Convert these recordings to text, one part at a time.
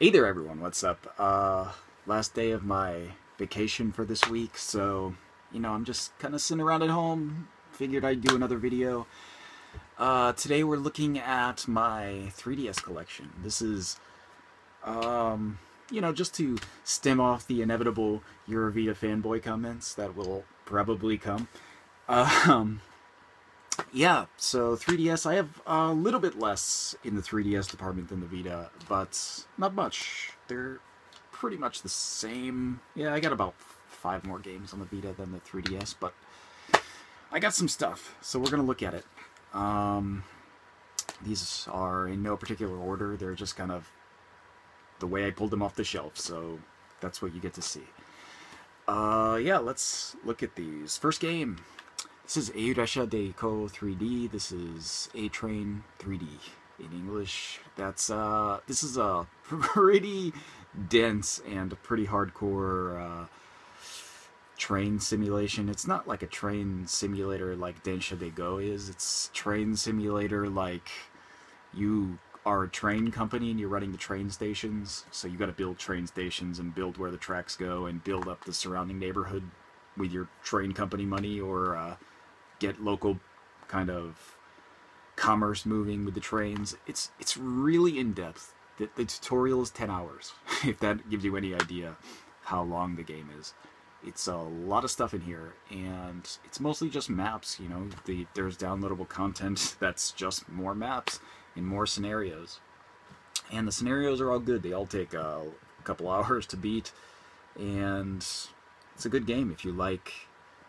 Hey there, everyone. What's up? Last day of my vacation for this week, so I'm just kind of sitting around at home. Figured I'd do another video. Today we're looking at my 3DS collection. This is, just to stem off the inevitable Eurovita fanboy comments that will probably come. Um, yeah, so 3DS, I have a little bit less in the 3DS department than the Vita, but not much. They're pretty much the same. Yeah, I got about 5 more games on the Vita than the 3DS, but I got some stuff, so we're going to look at it. These are in no particular order. They're just kind of the way I pulled them off the shelf, so that's what you get to see. Yeah, let's look at these. First game. This is Eirasha de Ko 3D. This is A-Train 3D in English. This is a pretty dense and pretty hardcore train simulation. It's not like a train simulator like Densha de Go is. It's train simulator like you are a train company and you're running the train stations. So you got to build train stations and build where the tracks go and build up the surrounding neighborhood with your train company money, or get local kind of commerce moving with the trains. It's really in depth. The tutorial is 10 hours, if that gives you any idea how long the game is. It's a lot of stuff in here, and it's mostly just maps. There's downloadable content that's just more maps and more scenarios. And the scenarios are all good. They all take a couple hours to beat, and it's a good game if you like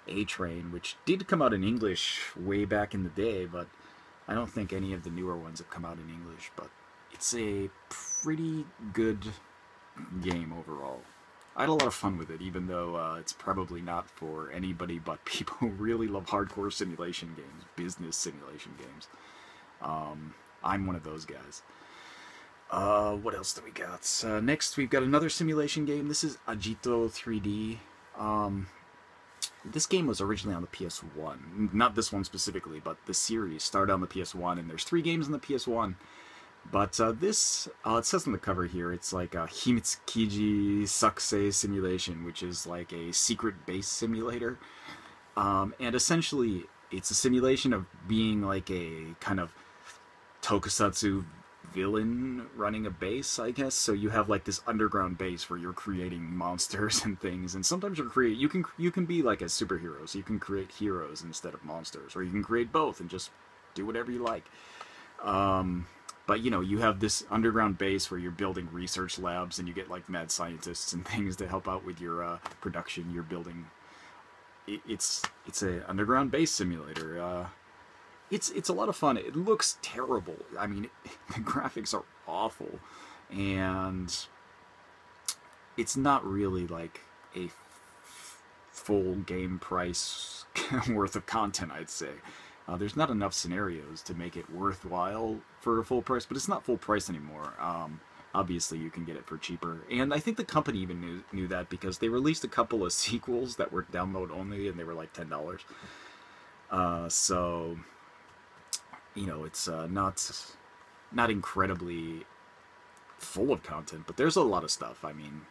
A-Train, which did come out in English way back in the day, but I don't think any of the newer ones have come out in English. But it's a pretty good game overall. I had a lot of fun with it, even though it's probably not for anybody but people who really love hardcore simulation games, business simulation games. I'm one of those guys. What else do we got? Next, we've got another simulation game. This is Agito 3D. This game was originally on the PS1. Not this one specifically, but the series started on the PS1, and there's 3 games on the PS1. But this, it says on the cover here, it's like a Himitsukiji Sakusei simulation, which is like a secret base simulator. And essentially, it's a simulation of being like a kind of tokusatsu villain running a base, I guess. So you have like this underground base where you're creating monsters and things, and sometimes you can be like a superhero, so you can create heroes instead of monsters, or you can create both and just do whatever you like. But you have this underground base where you're building research labs, and you get like mad scientists and things to help out with your production. You're building. It's a underground base simulator. It's a lot of fun. It looks terrible. I mean, the graphics are awful, and it's not really like a full game price worth of content, I'd say. There's not enough scenarios to make it worthwhile for a full price, but it's not full price anymore. Obviously, you can get it for cheaper, and I think the company even knew that, because they released a couple of sequels that were download only, and they were like $10. So it's not incredibly full of content, but there's a lot of stuff. I mean,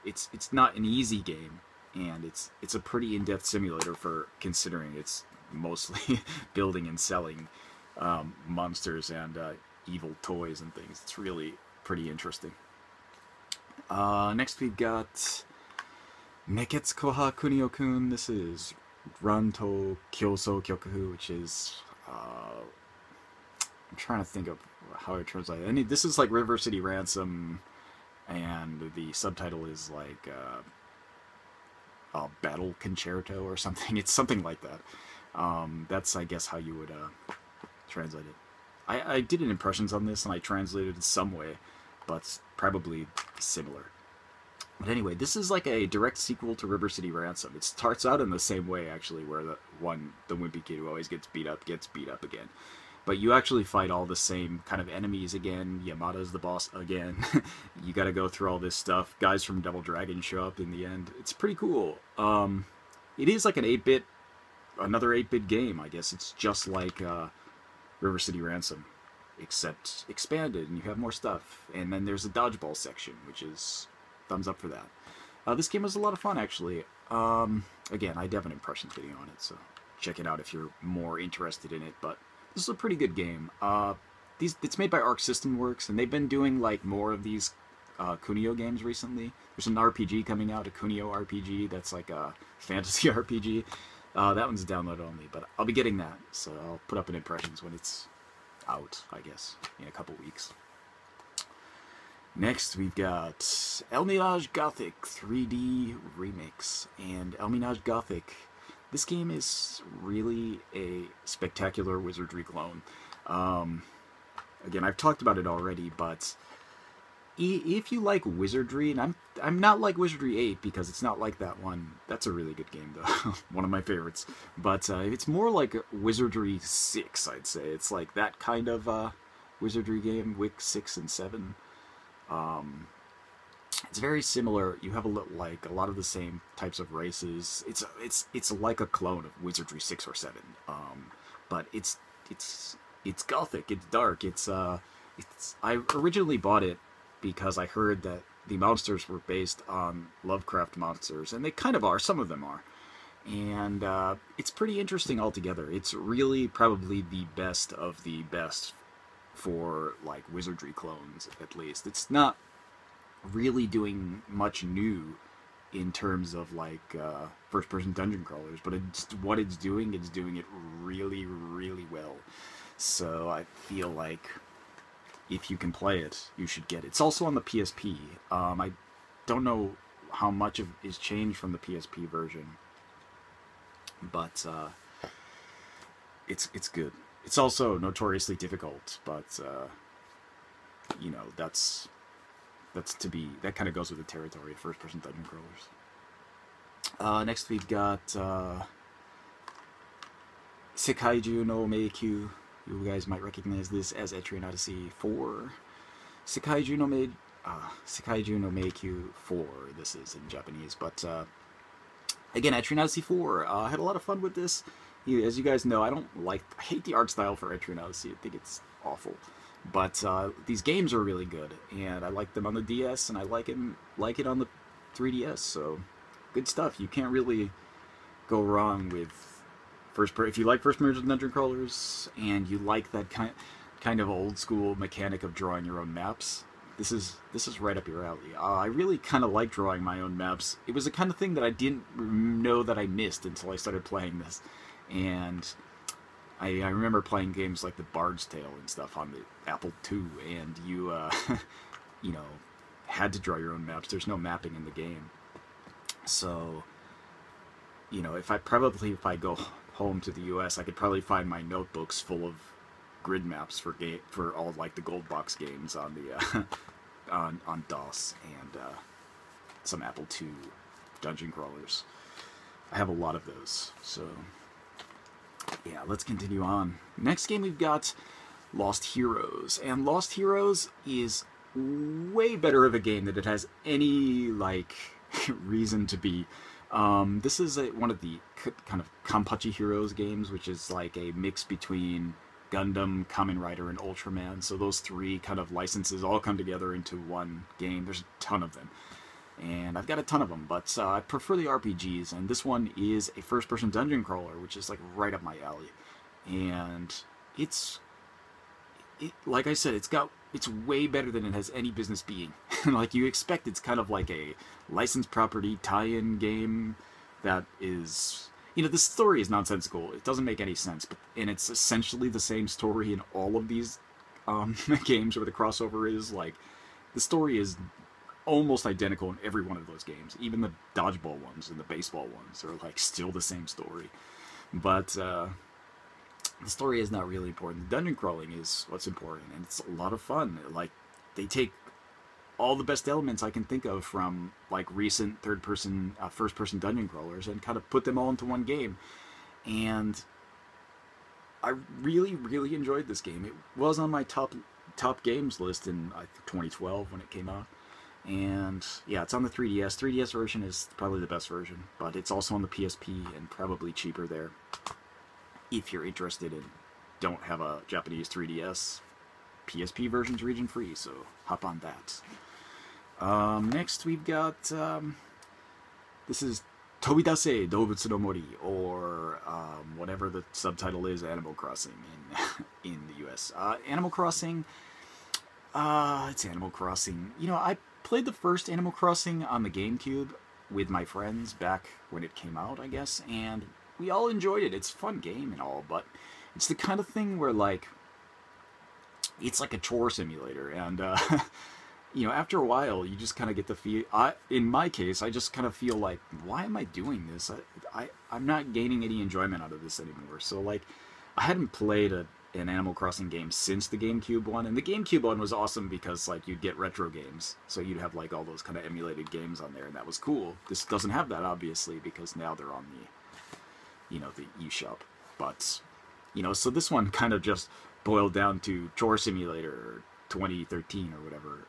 it's not an easy game, and it's a pretty in-depth simulator for considering it's mostly building and selling monsters and evil toys and things. It's really pretty interesting. Next we've got Neketsu Koha Kunio-kun. This is Ranto Kyoso Kyoku, which is I'm trying to think of how it translates. This is like River City Ransom, and the subtitle is like Battle Concerto or something. It's something like that. That's, I guess, how you would translate it. I did an impressions on this, and I translated it some way, but probably similar. But anyway, this is like a direct sequel to River City Ransom. It starts out in the same way, actually, where the wimpy kid who always gets beat up again. But you actually fight all the same kind of enemies again. Yamada's the boss again. You gotta go through all this stuff. Guys from Double Dragon show up in the end. It's pretty cool. It is like another 8-bit game, I guess. It's just like River City Ransom. except expanded, and you have more stuff. And then there's a dodgeball section, which is thumbs up for that. This game was a lot of fun, actually. Again, I have an impressions video on it, so check it out if you're more interested in it. But this is a pretty good game. It's made by Arc System Works, and they've been doing like more of these Kunio games recently. There's an RPG coming out, a Kunio RPG, that's like a fantasy RPG. That one's download only, but I'll be getting that, so I'll put up an impressions when it's out, I guess, in a couple weeks. Next, we've got El Mirage Gothic 3D Remix. And El Mirage Gothic, this game is really a spectacular Wizardry clone. Again, I've talked about it already, but if you like Wizardry, and I'm not like Wizardry 8 because it's not like that one. That's a really good game, though. One of my favorites. But it's more like Wizardry 6, I'd say. It's like that kind of Wizardry game, Wick 6 and 7. It's very similar. You have a lot of the same types of races. It's like a clone of Wizardry 6 or 7. But it's gothic. It's dark. I originally bought it because I heard that the monsters were based on Lovecraft monsters, and they kind of are. Some of them are. And it's pretty interesting altogether. It's really probably the best of the best for like Wizardry clones, at least. It's not really doing much new in terms of like first-person dungeon crawlers, but what it's doing it really, really well. So I feel like if you can play it, you should get it. It's also on the PSP. I don't know how much is changed from the PSP version, but it's good. It's also notoriously difficult, but you know, that kind of goes with the territory of first-person dungeon crawlers. Next we've got Seikaiju no Meikyu. You guys might recognize this as Etrian Odyssey 4. Seikaiju no Meikyu 4, this is in Japanese, but again, Etrian Odyssey 4. I had a lot of fun with this. As you guys know, I hate the art style for Etrian Odyssey. I think it's awful. But these games are really good, and I like them on the DS, and I like it on the 3DS. So good stuff. You can't really go wrong with if you like first-person dungeon crawlers and you like that kind of old school mechanic of drawing your own maps. This is right up your alley. I really kind of like drawing my own maps. It was the kind of thing that I didn't know that I missed until I started playing this, and I remember playing games like the Bard's Tale and stuff on the Apple II, and you you know, had to draw your own maps. There's no mapping in the game, so you know, if I go home to the US, I could probably find my notebooks full of grid maps for all like the gold box games on the on DOS and some Apple II dungeon crawlers. I have a lot of those. So yeah, let's continue on. Next game we've got Lost Heroes, and Lost Heroes is way better of a game than it has any like reason to be. This is one of the kind of Kanpachi Heroes games, which is like a mix between Gundam, Kamen Rider, and Ultraman. So those three kind of licenses all come together into one game. There's a ton of them, and I've got a ton of them, but I prefer the RPGs, and this one is a first-person dungeon crawler, which is like right up my alley. And like I said, it's way better than it has any business being. Like you expect, it's kind of like a licensed property tie-in game that is, you know, the story is nonsensical. It doesn't make any sense, and it's essentially the same story in all of these games where the crossover is. Like, the story is almost identical in every one of those games. Even the dodgeball ones and the baseball ones are like still the same story. But the story is not really important. The dungeon crawling is what's important, and it's a lot of fun. Like, they take all the best elements I can think of from like recent first-person dungeon crawlers and kind of put them all into one game. And I really, really enjoyed this game. It was on my top games list in 2012 when it came out. And yeah, it's on the 3DS. 3DS version is probably the best version, but it's also on the PSP and probably cheaper there. If you're interested and don't have a Japanese 3DS, PSP version's region free, so hop on that. Next we've got, this is Tobidase Doubutsu no Mori, or whatever the subtitle is, Animal Crossing in the US. Animal Crossing, it's Animal Crossing. You know, I played the first Animal Crossing on the GameCube with my friends back when it came out, I guess, and we all enjoyed it. It's a fun game and all, but it's the kind of thing where, like, it's like a chore simulator, and you know, after a while, you just kind of get the feel. In my case, I just kind of feel like, why am I doing this? I'm not gaining any enjoyment out of this anymore. So, like, I hadn't played an Animal Crossing game since the GameCube one, and the GameCube one was awesome because, like, you'd get retro games, so you'd have, like, all those kind of emulated games on there, and that was cool. This doesn't have that, obviously, because now they're on the, you know, the eShop. But, you know, so this one kind of just boiled down to Chore Simulator 2013 or whatever.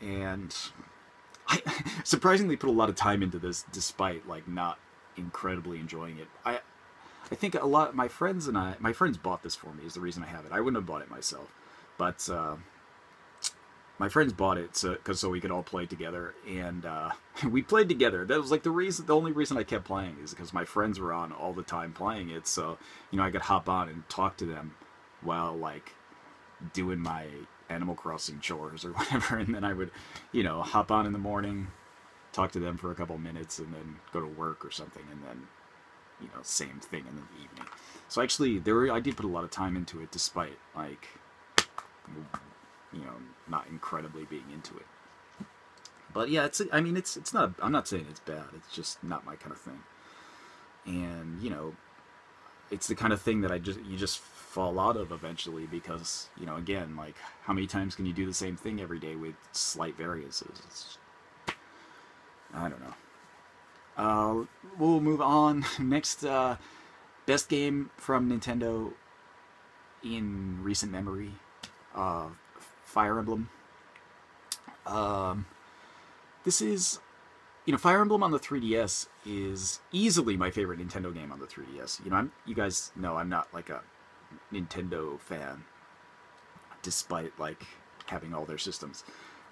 And I surprisingly put a lot of time into this, despite, like, not incredibly enjoying it. I think a lot, my friends bought this for me is the reason I have it. I wouldn't have bought it myself, but my friends bought it so we could all play together, and we played together. That was like the only reason I kept playing is because my friends were on all the time playing it, so, you know, I could hop on and talk to them while, like, doing my Animal Crossing chores or whatever, and then I would, you know, hop on in the morning, talk to them for a couple minutes, and then go to work or something, and then, you know, same thing in the evening. So actually, I did put a lot of time into it, despite, like, you know, not incredibly being into it. But yeah, I mean, it's not. I'm not saying it's bad. It's just not my kind of thing. And, you know, it's the kind of thing that you just fall out of eventually because, you know, again, like, how many times can you do the same thing every day with slight variances? I don't know. We'll move on. Next, best game from Nintendo in recent memory, Fire Emblem. This is, you know, Fire Emblem on the 3DS is easily my favorite Nintendo game on the 3DS. You know, you guys know I'm not, like, a Nintendo fan, despite, like, having all their systems.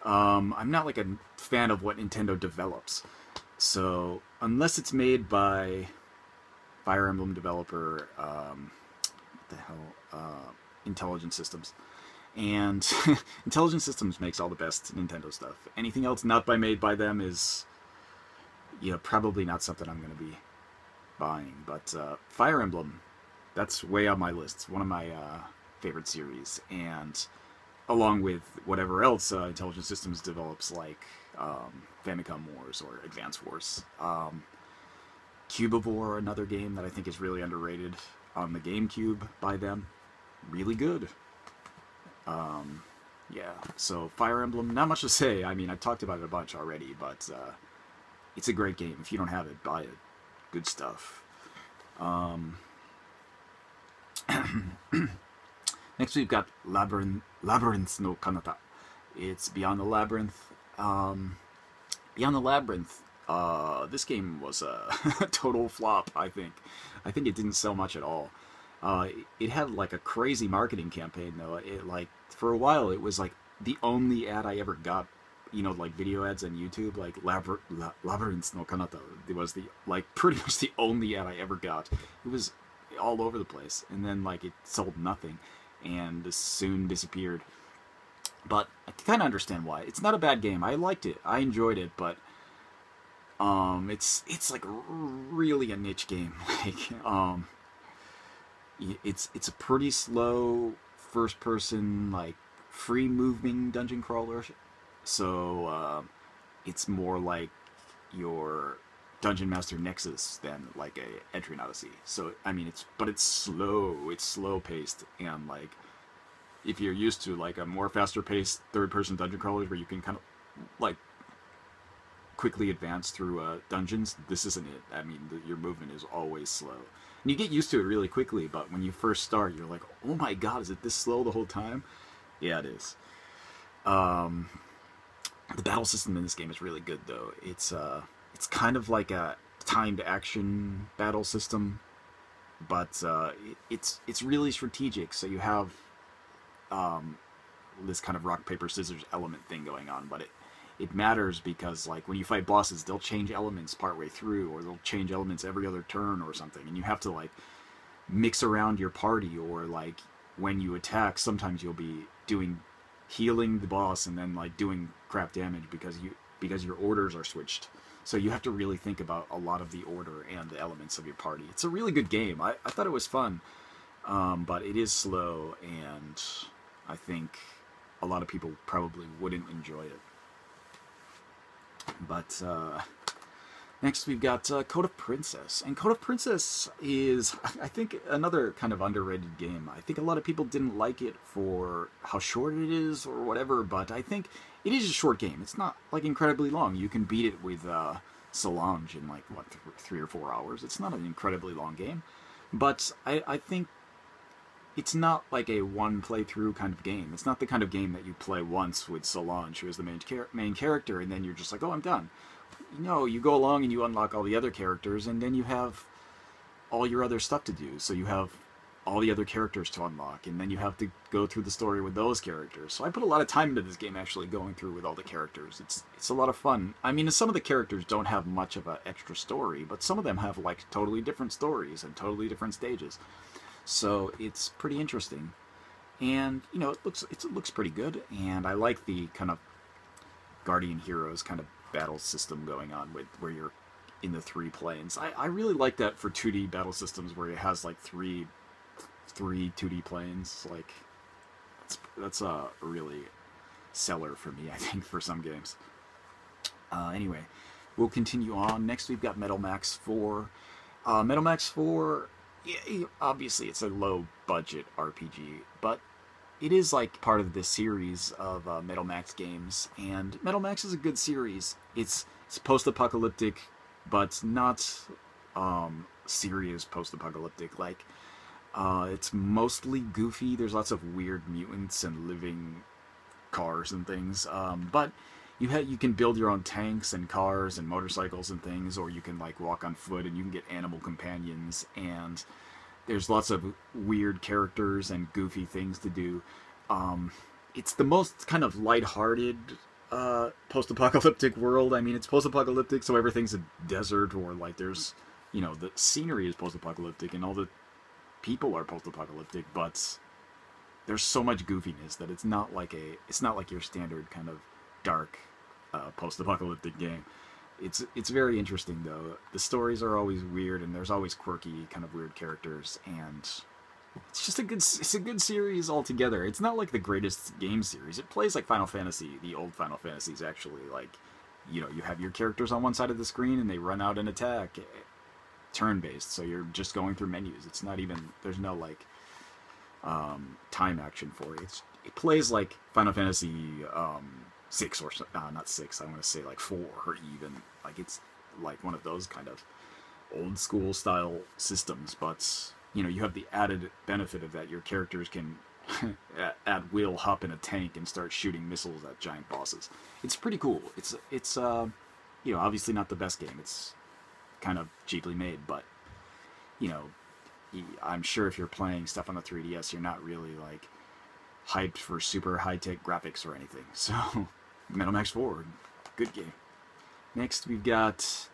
I'm not, like, a fan of what Nintendo develops. So, unless it's made by Fire Emblem developer, what the hell, Intelligent Systems. And Intelligent Systems makes all the best Nintendo stuff. Anything else not made by them is, you know, probably not something I'm going to be buying. But Fire Emblem, that's way on my list. It's one of my favorite series. And along with whatever else Intelligent Systems develops, like Famicom Wars or Advance Wars. Cubivore, another game that I think is really underrated on the GameCube by them. Really good. Yeah, so Fire Emblem, not much to say. I mean, I've talked about it a bunch already, but it's a great game. If you don't have it, buy it. Good stuff. Next we've got Labyrinth no Kanata. It's Beyond the Labyrinth. Beyond the Labyrinth, this game was a total flop, I think. I think it didn't sell much at all. It had, like, a crazy marketing campaign, though. It, like, for a while, it was, like, the only ad I ever got, you know, like, video ads on YouTube, like, Labyrinth no Kanata. It was pretty much the only ad I ever got. It was all over the place, and then, like, it sold nothing, and soon disappeared. But I kind of understand why. It's not a bad game. I liked it. I enjoyed it, but it's like really a niche game. Like, it's a pretty slow first-person, like, free-moving dungeon crawler. So it's more like your Dungeon Master Nexus than like a Etrian Odyssey. So I mean, it's slow. It's slow-paced, and, like, if you're used to, like, a more faster-paced third-person dungeon crawlers where you can kind of, like, quickly advance through dungeons, this isn't it. I mean, your movement is always slow. And you get used to it really quickly, but when you first start, you're like, oh my god, is it this slow the whole time? Yeah, it is. The battle system in this game is really good, though. It's kind of like a timed action battle system, but it's really strategic. So you have this kind of rock paper scissors element thing going on, but it matters because like when you fight bosses, they'll change elements partway through, or they'll change elements every other turn or something, and you have to like mix around your party, or like when you attack, sometimes you'll be doing healing the boss and then like doing crap damage because your orders are switched. So you have to really think about a lot of the order and the elements of your party. It's a really good game. I thought it was fun, but it is slow, and I think a lot of people probably wouldn't enjoy it. But next we've got Code of Princess. And Code of Princess is, I think, another kind of underrated game. I think a lot of people didn't like it for how short it is or whatever, but I think it is a short game. It's not, like, incredibly long. You can beat it with Solange in, like, what, 3 or 4 hours. It's not an incredibly long game. But I think it's not like a one playthrough kind of game. It's not the kind of game that you play once with Solange, who is the main character, and then you're just like, oh, I'm done. No, you go along and you unlock all the other characters, and then you have all your other stuff to do. So you have all the other characters to unlock, and then you have to go through the story with those characters. So I put a lot of time into this game, actually going through with all the characters. It's a lot of fun. I mean, some of the characters don't have much of an extra story, but some of them have like totally different stories and totally different stages. So it's pretty interesting, and you know, it looks pretty good, and I like the kind of Guardian Heroes kind of battle system going on with where you're in the 3 planes. I really like that for 2D battle systems where it has like three 2D planes. Like that's a really seller for me, I think, for some games. Anyway, we'll continue on. Next we've got Metal Max 4. Metal Max 4, yeah, obviously it's a low budget RPG, but it is like part of this series of Metal Max games, and Metal Max is a good series. It's post-apocalyptic, but not serious post-apocalyptic. Like it's mostly goofy. There's lots of weird mutants and living cars and things, but you can build your own tanks and cars and motorcycles and things, or you can like walk on foot, and you can get animal companions, and there's lots of weird characters and goofy things to do. It's the most kind of lighthearted post-apocalyptic world. I mean, it's post-apocalyptic, so everything's a desert, or like there's, you know, the scenery is post-apocalyptic and all the people are post-apocalyptic, but there's so much goofiness that it's not like your standard kind of dark post-apocalyptic game. It's very interesting though. The stories are always weird, and there's always quirky, kind of weird characters, and it's a good series altogether. It's not like the greatest game series. It plays like Final Fantasy, the old Final Fantasies actually. Like, you know, you have your characters on one side of the screen and they run out and attack, turn-based. So you're just going through menus. It's not even, there's no like time action for it. It plays like Final Fantasy 6 or not 6, I want to say like 4, or even like it's like one of those kind of old school style systems, but you know, you have the added benefit of that your characters can at will hop in a tank and start shooting missiles at giant bosses. It's pretty cool. It's you know, obviously not the best game. It's kind of cheaply made, but you know, I'm sure if you're playing stuff on the 3DS, you're not really like hyped for super high-tech graphics or anything. So Metal Max 4, good game. Next we've got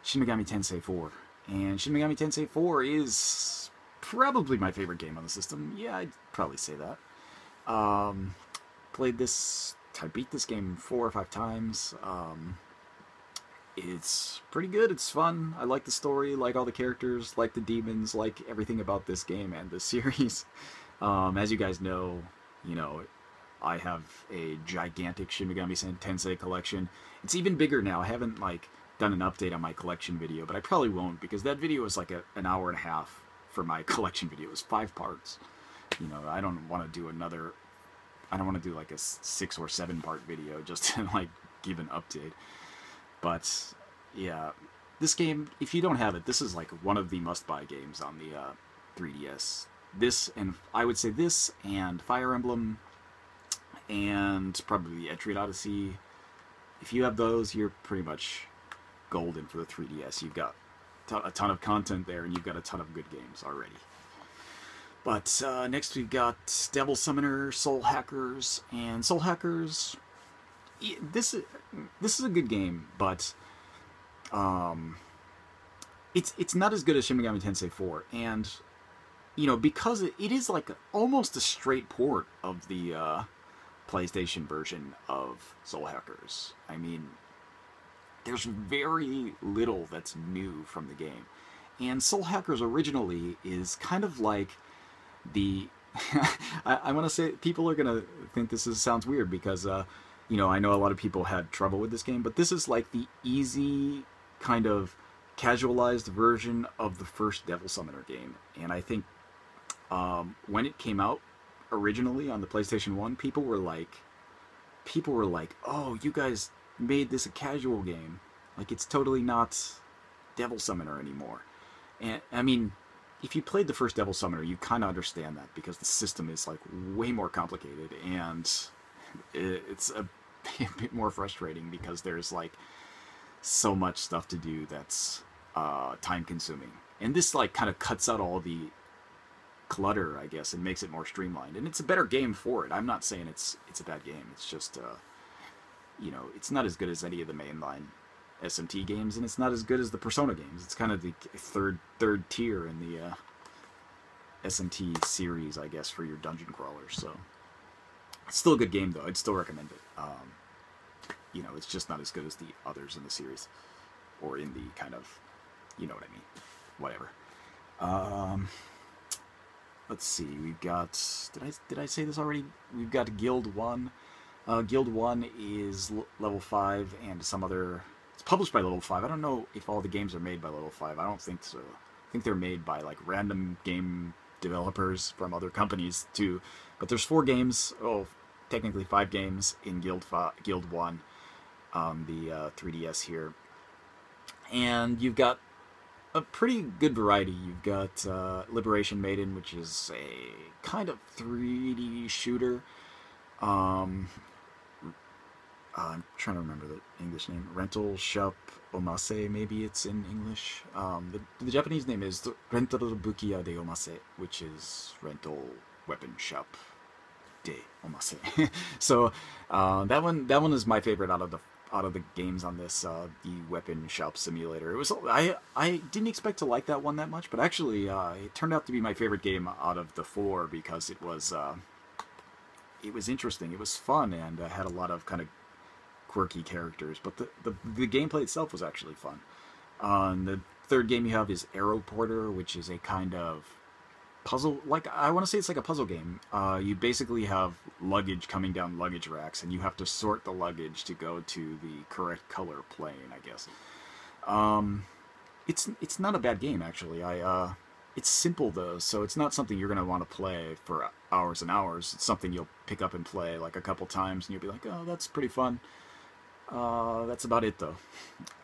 Shin Megami Tensei 4. And Shin Megami Tensei 4 is probably my favorite game on the system. Yeah, I'd probably say that. I beat this game 4 or 5 times. It's pretty good, it's fun. I like the story, like all the characters, like the demons, like everything about this game and this series. As you guys know, you know, I have a gigantic Shin Megami Tensei collection. It's even bigger now. I haven't like done an update on my collection video, but I probably won't, because that video was like an hour and a half for my collection video. It was 5 parts. You know, I don't want to do like a 6 or 7 part video just to like give an update. But yeah, this game, if you don't have it, this is like one of the must-buy games on the 3DS. This, and I would say this and Fire Emblem and probably Etrian Odyssey. If you have those, you're pretty much golden for the 3DS. You've got a ton of content there, and you've got a ton of good games already. But next we've got Devil Summoner, Soul Hackers, and Soul Hackers. This is a good game, but um, it's not as good as Shin Megami Tensei 4, and because it is like almost a straight port of the PlayStation version of Soul Hackers. I mean, there's very little that's new from the game. And Soul Hackers originally is kind of like the. I want to say people are gonna think sounds weird because I know a lot of people had trouble with this game, but this is like the easy kind of casualized version of the first Devil Summoner game. And I think when it came out originally on the PlayStation 1, people were like, "Oh, you guys made this a casual game. Like it's totally not Devil Summoner anymore." And I mean, if you played the first Devil Summoner, you kind of understand that because the system is like way more complicated and it's a bit more frustrating because there's like so much stuff to do that's time consuming. And this like kind of cuts out all the clutter, I guess, and makes it more streamlined. And it's a better game for it. I'm not saying it's a bad game. It's just it's not as good as any of the mainline SMT games, and it's not as good as the Persona games. It's kind of the third tier in the SMT series, I guess, for your dungeon crawlers. So it's still a good game, though. I'd still recommend it. It's just not as good as the others in the series, or in the kind of, you know what I mean. Whatever. Let's see. We've got. Did I say this already? We've got Guild 1. Guild 1 is level 5 and some other. It's published by Level 5. I don't know if all the games are made by Level 5. I don't think so. I think they're made by like random game developers from other companies too. But there's 4 games. Oh, technically 5 games in Guild 1 on the 3DS here. And you've got a pretty good variety. You've got Liberation Maiden, which is a kind of 3D shooter. I'm trying to remember the English name. Rental Shop Omase, maybe it's in English. The Japanese name is Rental Bukiya de Omase, which is Rental Weapon Shop de Omase. So that one is my favorite out of the games on this, the Weapon Shop Simulator. It was I didn't expect to like that one that much, but actually it turned out to be my favorite game out of the 4 because it was interesting. It was fun and had a lot of kind of quirky characters, but the gameplay itself was actually fun. The third game you have is Arrow Porter, which is a kind of puzzle, like I want to say it's like a puzzle game. You basically have luggage coming down luggage racks, and you have to sort the luggage to go to the correct color plane, I guess. It's not a bad game actually. It's simple though, so it's not something you're gonna want to play for hours and hours. It's something you'll pick up and play like a couple times, and you'll be like, oh, that's pretty fun. That's about it though.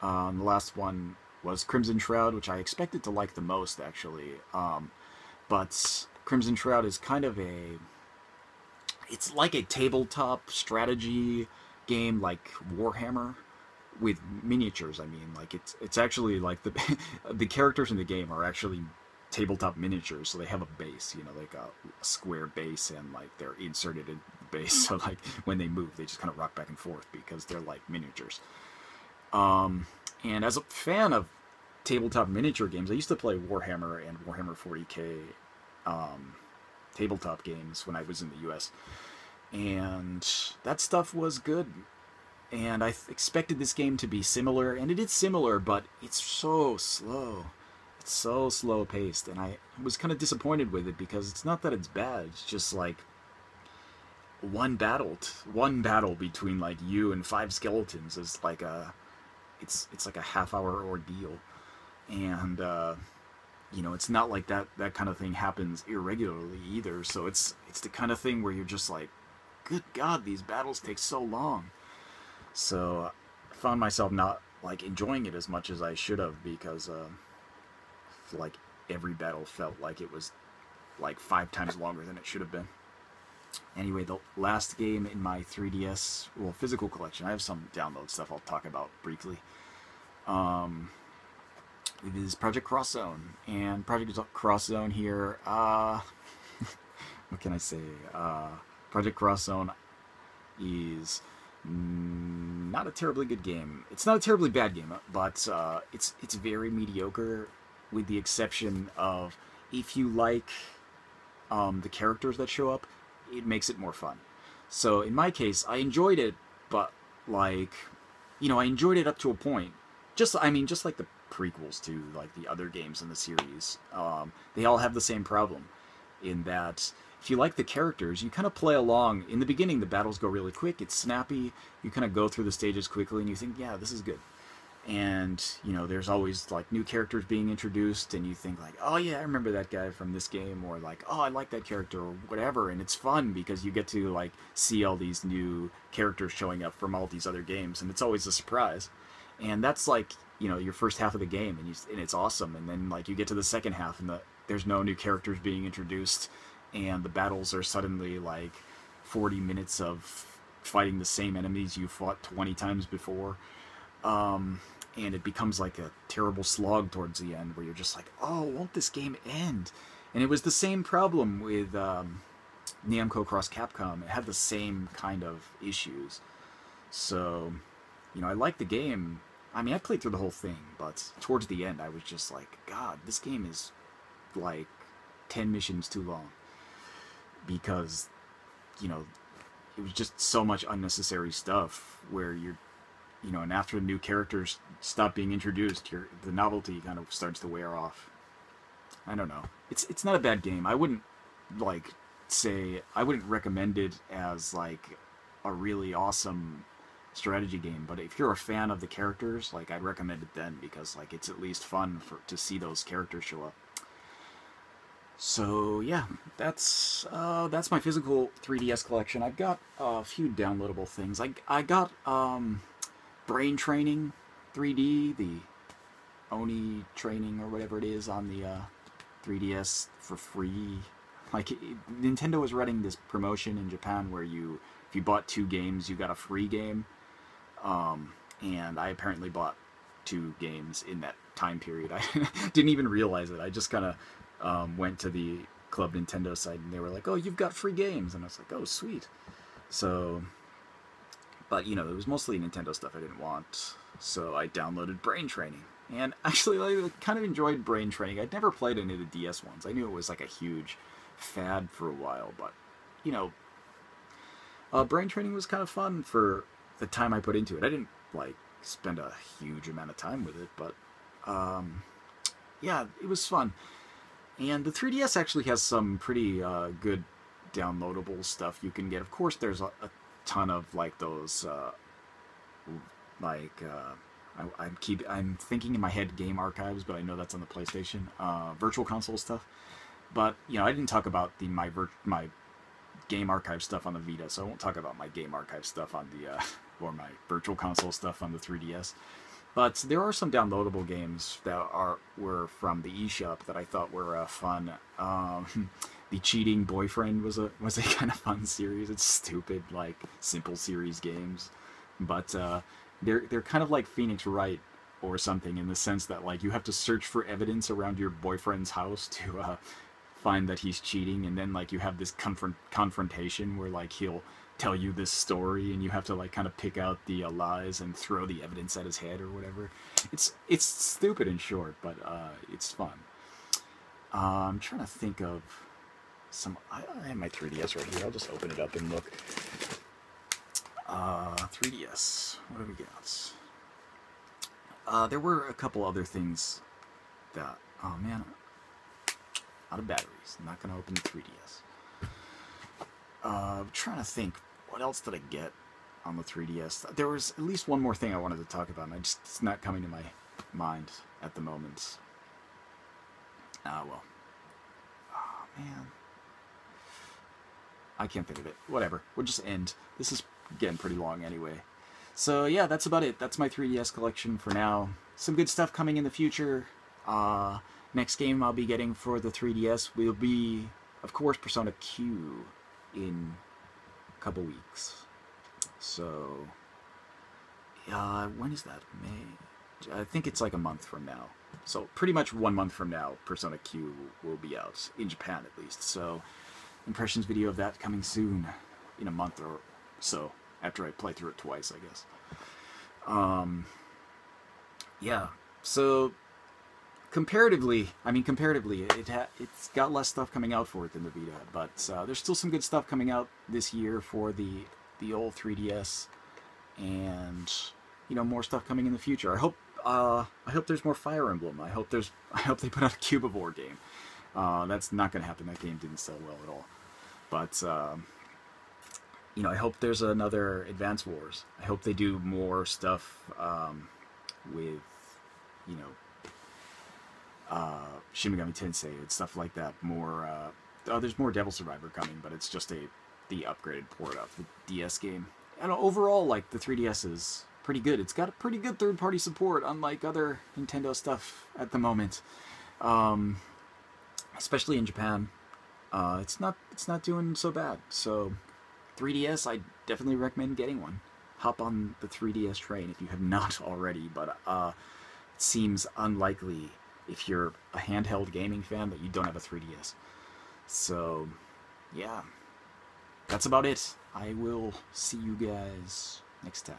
The last one was Crimson Shroud, which I expected to like the most actually. But Crimson Shroud is kind of it's like a tabletop strategy game like Warhammer with miniatures. I mean, like it's actually like the characters in the game are actually tabletop miniatures, so they have a base, like a square base, and like they're inserted in the base, so like when they move they just kind of rock back and forth because they're like miniatures. And as a fan of tabletop miniature games, I used to play Warhammer and Warhammer 40k tabletop games when I was in the US, and that stuff was good, and I expected this game to be similar, and it is similar, but it's so slow. It's so slow paced, and I was kind of disappointed with it because it's not that it's bad. It's just like one battle between like you and 5 skeletons is like it's like a half-hour ordeal, and it's not like that kind of thing happens irregularly either. So it's the kind of thing where you're just like, good God, these battles take so long. So I found myself not like enjoying it as much as I should have because like every battle felt like it was like 5 times longer than it should have been. Anyway, the last game in my 3DS, physical collection, I have some download stuff I'll talk about briefly. It is Project Cross Zone, and Project Cross Zone here, what can I say? Project Cross Zone is not a terribly good game. It's not a terribly bad game, but it's very mediocre, with the exception of if you like the characters that show up, it makes it more fun. So in my case, I enjoyed it, but like, I enjoyed it up to a point. Just like the prequels to like the other games in the series. They all have the same problem, in that if you like the characters, you kind of play along. In the beginning, the battles go really quick. It's snappy. You kind of go through the stages quickly, and you think, yeah, this is good. And there's always like new characters being introduced, and you think like, oh yeah, I remember that guy from this game, or like, oh, I like that character, or whatever. And it's fun because you get to like see all these new characters showing up from all these other games, and it's always a surprise. And that's like your first half of the game, and it's awesome. And then like you get to the second half, and there's no new characters being introduced, and the battles are suddenly like 40 minutes of fighting the same enemies you fought 20 times before. And it becomes like a terrible slog towards the end, where you're just like, oh, won't this game end? And it was the same problem with Namco Cross Capcom. It had the same kind of issues. So, I liked the game. I mean, I played through the whole thing, but towards the end, I was just like, God, this game is like 10 missions too long. Because, it was just so much unnecessary stuff where and after the new characters stop being introduced, the novelty kind of starts to wear off. I don't know. It's not a bad game. I wouldn't I wouldn't recommend it as like a really awesome strategy game, but if you're a fan of the characters, like I'd recommend it then, because like it's at least fun to see those characters show up. So yeah, that's my physical 3DS collection. I've got a few downloadable things. I got Brain Training 3D, the Oni training or whatever it is, on the 3DS for free. Like Nintendo was running this promotion in Japan where if you bought 2 games, you got a free game. And I apparently bought 2 games in that time period. I didn't even realize it. I just kind of went to the Club Nintendo site, and they were like, "Oh, you've got free games," and I was like, "Oh, sweet." So. But, it was mostly Nintendo stuff I didn't want, so I downloaded Brain Training. And actually, I kind of enjoyed Brain Training. I'd never played any of the DS ones. I knew it was like a huge fad for a while, but, Brain Training was kind of fun for the time I put into it. I didn't, like, spend a huge amount of time with it, but, yeah, it was fun. And the 3DS actually has some pretty good downloadable stuff you can get. Of course, there's a ton of like those I'm thinking in my head game archives, but I know that's on the PlayStation, virtual console stuff. But I didn't talk about my game archive stuff on the Vita, so I won't talk about my game archive stuff on the or my virtual console stuff on the 3DS. But there are some downloadable games that were from the eShop that I thought were fun. The Cheating Boyfriend was a kind of fun series. It's stupid, like simple series games, but they're kind of like Phoenix Wright or something, in the sense that like you have to search for evidence around your boyfriend's house to find that he's cheating, and then like you have this confrontation where like he'll tell you this story, and you have to like kind of pick out the lies and throw the evidence at his head or whatever. It's stupid and short, but it's fun. I'm trying to think of I have my 3DS right here. I'll just open it up and look. 3DS. What do we got? There were a couple other things that... Oh, man. Out of batteries. I'm not going to open the 3DS. I'm trying to think. What else did I get on the 3DS? There was at least one more thing I wanted to talk about, and it's not coming to my mind at the moment. Well. Oh, man. I can't think of it. Whatever. We'll just end. This is getting pretty long anyway. So yeah, that's about it. That's my 3DS collection for now. Some good stuff coming in the future. Next game I'll be getting for the 3DS will be, of course, Persona Q in a couple weeks. So, when is that? May? I think it's like a month from now. So pretty much 1 month from now, Persona Q will be out, in Japan at least. So impressions video of that coming soon, in a month or so, after I play through it twice, I guess. Yeah, so comparatively, it's got less stuff coming out for it than the Vita, but there's still some good stuff coming out this year for the old 3DS, and more stuff coming in the future. I hope there's more Fire Emblem. I hope they put out a Cubivore game. That's not going to happen. That game didn't sell well at all. But I hope there's another Advance Wars. I hope they do more stuff with Shin Megami Tensei and stuff like that. There's more Devil Survivor coming, but it's just the upgraded port of the DS game. And overall, like, the 3DS is pretty good. It's got a pretty good third-party support, unlike other Nintendo stuff at the moment, especially in Japan. It's not doing so bad. So 3DS, I definitely recommend getting one. Hop on the 3DS train if you have not already, but it seems unlikely, if you're a handheld gaming fan, that you don't have a 3DS. So, yeah. That's about it. I will see you guys next time.